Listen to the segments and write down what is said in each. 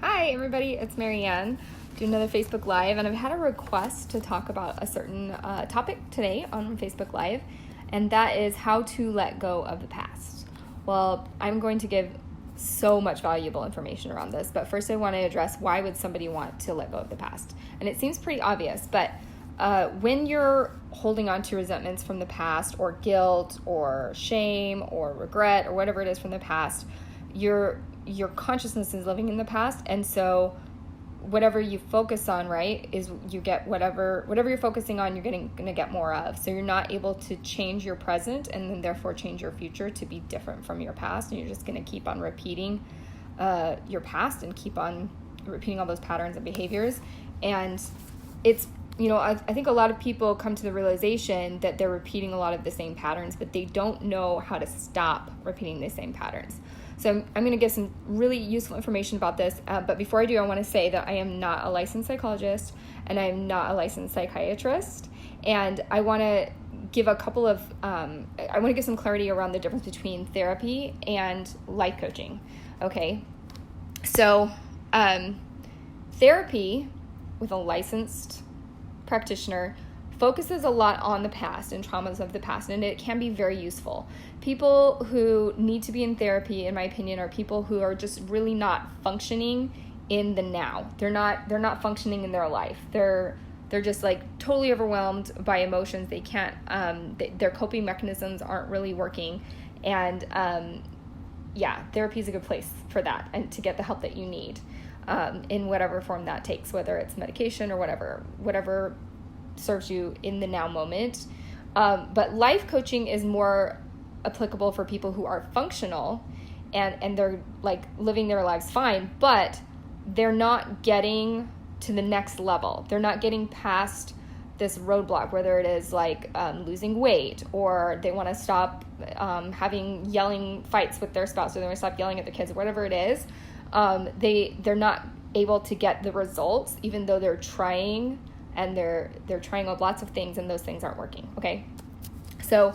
Hi everybody, it's Marianne doing another Facebook Live, and I've had a request to talk about a certain topic today on Facebook Live, and that is how to let go of the past. Well, I'm going to give so much valuable information around this, but first I want to address why would somebody want to let go of the past? And it seems pretty obvious, but when you're holding on to resentments from the past, or guilt, or shame, or regret, or whatever it is from the past, your consciousness is living in the past, and so whatever you focus on, right, is you get whatever you're focusing on, you're going to get more of. So you're not able to change your present and then therefore change your future to be different from your past, and you're just going to keep on repeating your past and keep on repeating all those patterns and behaviors. And it's, I think a lot of people come to the realization that they're repeating a lot of the same patterns, but they don't know how to stop repeating the same patterns. So I'm going to give some really useful information about this. But before I do, I want to say that I am not a licensed psychologist and I'm not a licensed psychiatrist. And I want to give I want to give some clarity around the difference between therapy and life coaching. Okay. So therapy with a licensed practitioner focuses a lot on the past and traumas of the past, and it can be very useful. People who need to be in therapy, in my opinion, are people who are just really not functioning in the now. They're not functioning in their life. They're just like totally overwhelmed by emotions. They can't their coping mechanisms aren't really working, and therapy is a good place for that and to get the help that you need in whatever form that takes, whether it's medication or whatever serves you in the now moment. But life coaching is more applicable for people who are functional and they're like living their lives fine, but they're not getting to the next level. They're not getting past this roadblock, whether it is like losing weight, or they want to stop having yelling fights with their spouse, or they want to stop yelling at their kids, or whatever it is. They're not able to get the results, even though they're trying. And they're trying lots of things, and those things aren't working, okay? So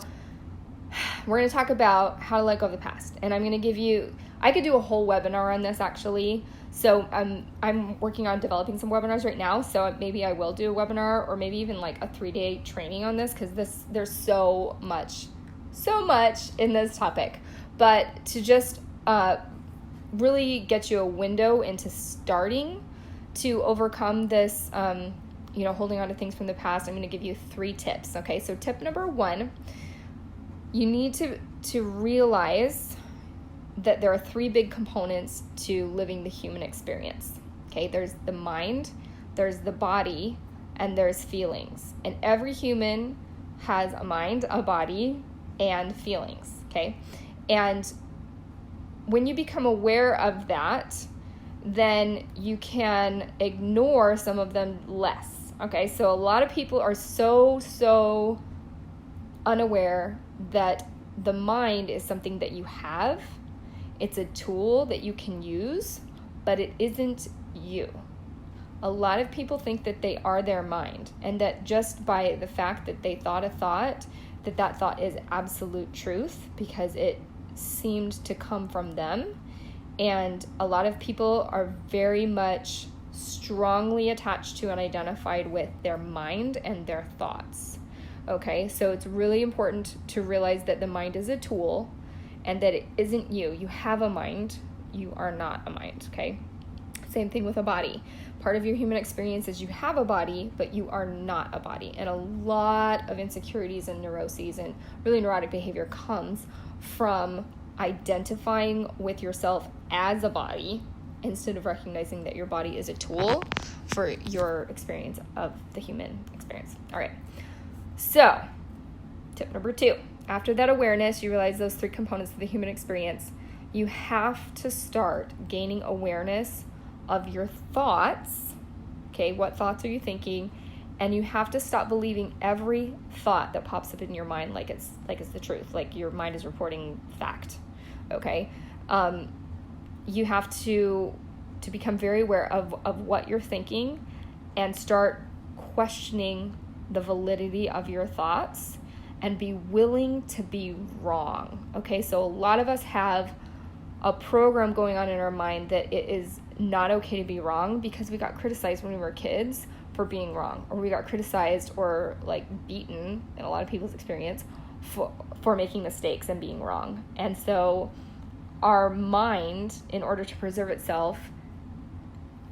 we're going to talk about how to let go of the past. And I'm going to I could do a whole webinar on this, actually. So I'm working on developing some webinars right now. So maybe I will do a webinar, or maybe even like a 3-day training on this, because there's so much in this topic. But to just really get you a window into starting to overcome this holding on to things from the past, I'm going to give you 3 tips. Okay, so tip number 1, you need to realize that there are 3 big components to living the human experience. Okay, there's the mind, there's the body, and there's feelings. And every human has a mind, a body, and feelings. Okay, and when you become aware of that, then you can ignore some of them less. Okay, so a lot of people are so unaware that the mind is something that you have. It's a tool that you can use, but it isn't you. A lot of people think that they are their mind, and that just by the fact that they thought a thought, that thought is absolute truth because it seemed to come from them. And a lot of people are very much strongly attached to and identified with their mind and their thoughts. Okay, so it's really important to realize that the mind is a tool and that it isn't you. You have a mind, you are not a mind, okay? Same thing with a body. Part of your human experience is you have a body, but you are not a body. And a lot of insecurities and neuroses and really neurotic behavior comes from identifying with yourself as a body instead of recognizing that your body is a tool for your experience of the human experience. All right. So, tip number 2. After that awareness, you realize those 3 components of the human experience, you have to start gaining awareness of your thoughts. Okay, what thoughts are you thinking? And you have to stop believing every thought that pops up in your mind like it's the truth, like your mind is reporting fact. Okay, you have to become very aware of what you're thinking and start questioning the validity of your thoughts and be willing to be wrong. Okay, so a lot of us have a program going on in our mind that it is not okay to be wrong because we got criticized when we were kids for being wrong, or we got criticized or like beaten in a lot of people's experience for making mistakes and being wrong. And so our mind, in order to preserve itself,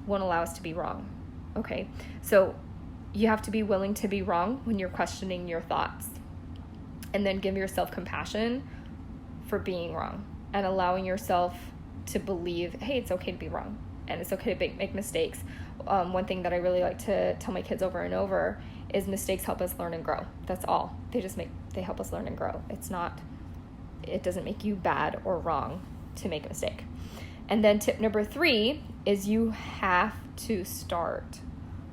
won't allow us to be wrong. Okay, so you have to be willing to be wrong when you're questioning your thoughts, and then give yourself compassion for being wrong and allowing yourself to believe, hey, it's okay to be wrong and it's okay to make mistakes. One thing that I really like to tell my kids over and over is mistakes help us learn and grow. That's all. They help us learn and grow. It doesn't make you bad or wrong to make a mistake. And then tip number 3 is you have to start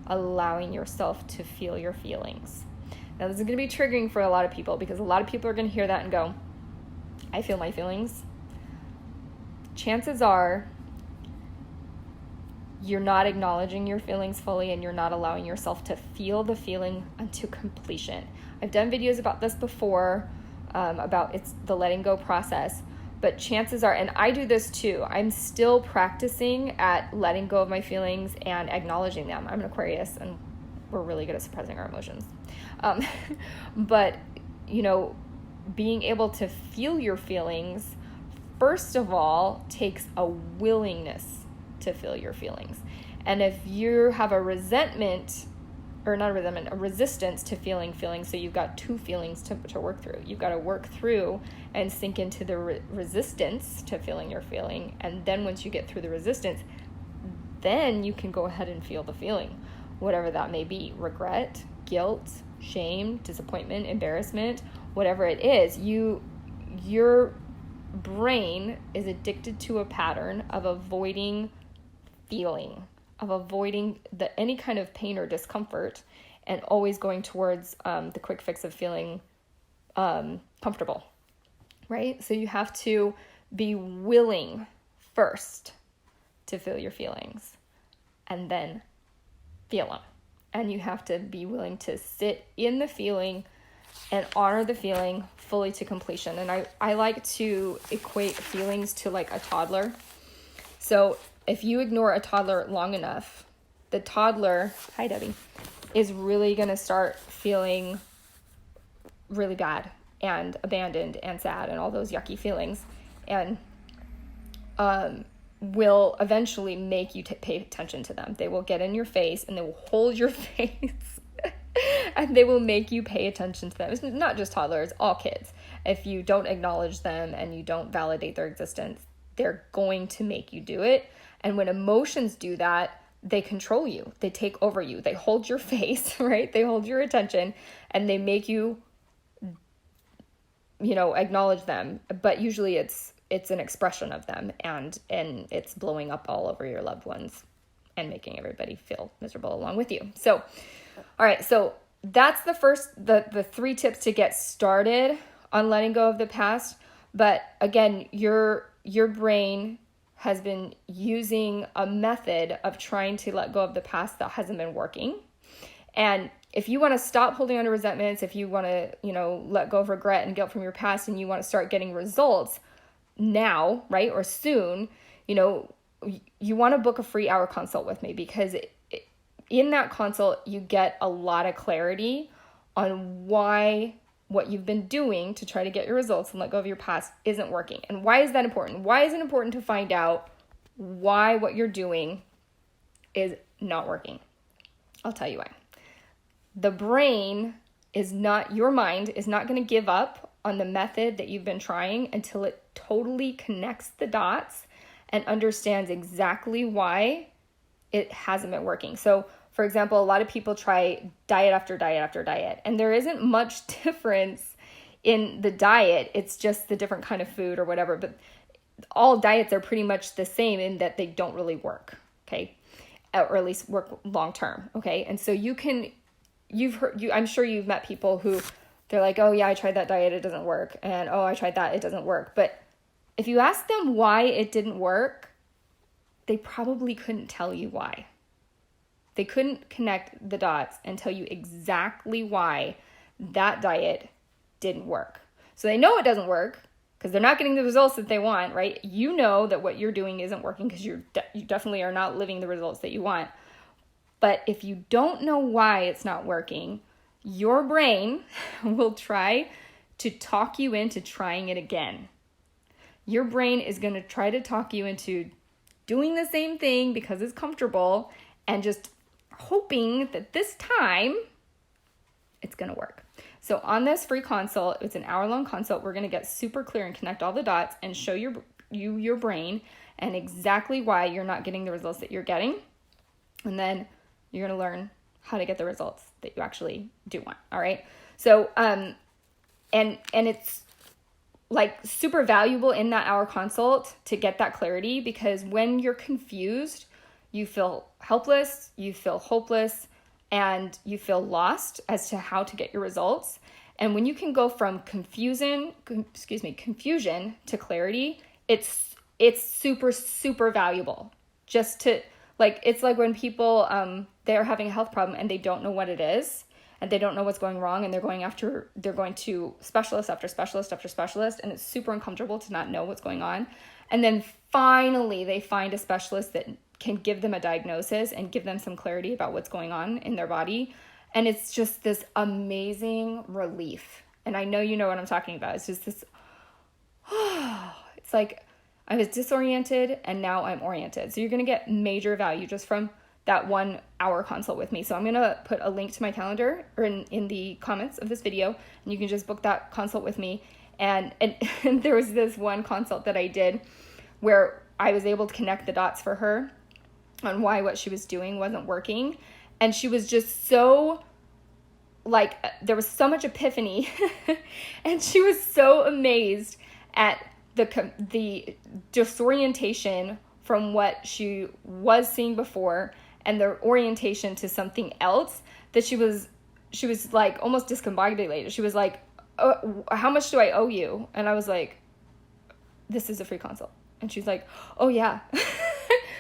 allowing yourself to feel your feelings. Now, this is going to be triggering for a lot of people because a lot of people are going to hear that and go, I feel my feelings. Chances are you're not acknowledging your feelings fully, and you're not allowing yourself to feel the feeling unto completion. I've done videos about this before, about it's the letting go process, but chances are, and I do this too, I'm still practicing at letting go of my feelings and acknowledging them. I'm an Aquarius, and we're really good at suppressing our emotions. But, being able to feel your feelings, first of all, takes a willingness to feel your feelings. And if you have a resistance to feeling feelings, so you've got 2 feelings to work through. You've got to work through and sink into the resistance to feeling your feeling. And then once you get through the resistance, then you can go ahead and feel the feeling, whatever that may be. Regret, guilt, shame, disappointment, embarrassment, whatever it is. Your brain is addicted to a pattern of avoiding feeling, of avoiding any kind of pain or discomfort, and always going towards the quick fix of feeling comfortable, right? So you have to be willing first to feel your feelings and then feel them. And you have to be willing to sit in the feeling and honor the feeling fully to completion. And I like to equate feelings to like a toddler. So if you ignore a toddler long enough, the toddler, hi Debbie, is really going to start feeling really bad and abandoned and sad and all those yucky feelings, and will eventually make you pay attention to them. They will get in your face and they will hold your face and they will make you pay attention to them. It's not just toddlers, all kids. If you don't acknowledge them and you don't validate their existence, they're going to make you do it. And when emotions do that, they control you. They take over you. They hold your face, right? They hold your attention and they make you, acknowledge them. But usually it's an expression of them, and it's blowing up all over your loved ones and making everybody feel miserable along with you. So, all right. So that's the 3 tips to get started on letting go of the past. But again, your brain has been using a method of trying to let go of the past that hasn't been working. And if you want to stop holding on to resentments, if you want to, let go of regret and guilt from your past, and you want to start getting results now, right, or soon, you want to book a free hour consult with me, because in that consult, you get a lot of clarity on why what you've been doing to try to get your results and let go of your past isn't working. And why is that important? Why is it important to find out why what you're doing is not working? I'll tell you why. The brain your mind is not going to give up on the method that you've been trying until it totally connects the dots and understands exactly why it hasn't been working. So, for example, a lot of people try diet after diet after diet, and there isn't much difference in the diet. It's just the different kind of food or whatever, but all diets are pretty much the same in that they don't really work, okay? Or at least work long term, okay? And so I'm sure you've met people who they're like, oh yeah, I tried that diet, it doesn't work. And oh, I tried that, it doesn't work. But if you ask them why it didn't work, they probably couldn't tell you why. They couldn't connect the dots and tell you exactly why that diet didn't work. So they know it doesn't work, because they're not getting the results that they want, right? You know that what you're doing isn't working because you definitely are not living the results that you want. But if you don't know why it's not working, your brain will try to talk you into trying it again. Your brain is going to try to talk you into doing the same thing because it's comfortable and just hoping that this time it's going to work. So on this free consult, it's an hour-long consult, we're going to get super clear and connect all the dots and show your brain and exactly why you're not getting the results that you're getting. And then you're going to learn how to get the results that you actually do want. All right. So, and it's like super valuable in that hour consult to get that clarity, because when you're confused, you feel helpless, you feel hopeless, and you feel lost as to how to get your results. And when you can go from confusion to clarity, it's super, super valuable. Just to, like, it's like when people, they're having a health problem and they don't know what it is, and they don't know what's going wrong, and they're going to specialist after specialist after specialist, and it's super uncomfortable to not know what's going on. And then finally they find a specialist that can give them a diagnosis and give them some clarity about what's going on in their body. And it's just this amazing relief. And I know you know what I'm talking about. It's just this, it's like I was disoriented and now I'm oriented. So you're going to get major value just from that 1 hour consult with me. So I'm going to put a link to my calendar or in the comments of this video, and you can just book that consult with me. And there was this one consult that I did where I was able to connect the dots for her on why what she was doing wasn't working. And she was just so, like, there was so much epiphany and she was so amazed at the disorientation from what she was seeing before and the orientation to something else, that she was like almost discombobulated. She was like, oh, how much do I owe you? And I was like, this is a free consult. And she's like, oh yeah.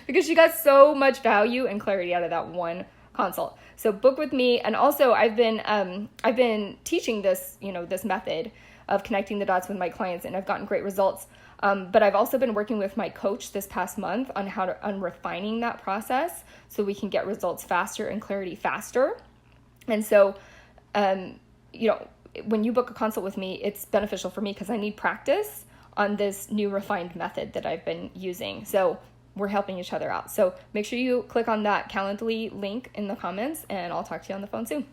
Because she got so much value and clarity out of that one consult. So book with me. And also I've been teaching this, this method of connecting the dots with my clients, and I've gotten great results. But I've also been working with my coach this past month on refining that process so we can get results faster and clarity faster. And so, when you book a consult with me, it's beneficial for me because I need practice on this new refined method that I've been using. So we're helping each other out. So make sure you click on that Calendly link in the comments, and I'll talk to you on the phone soon.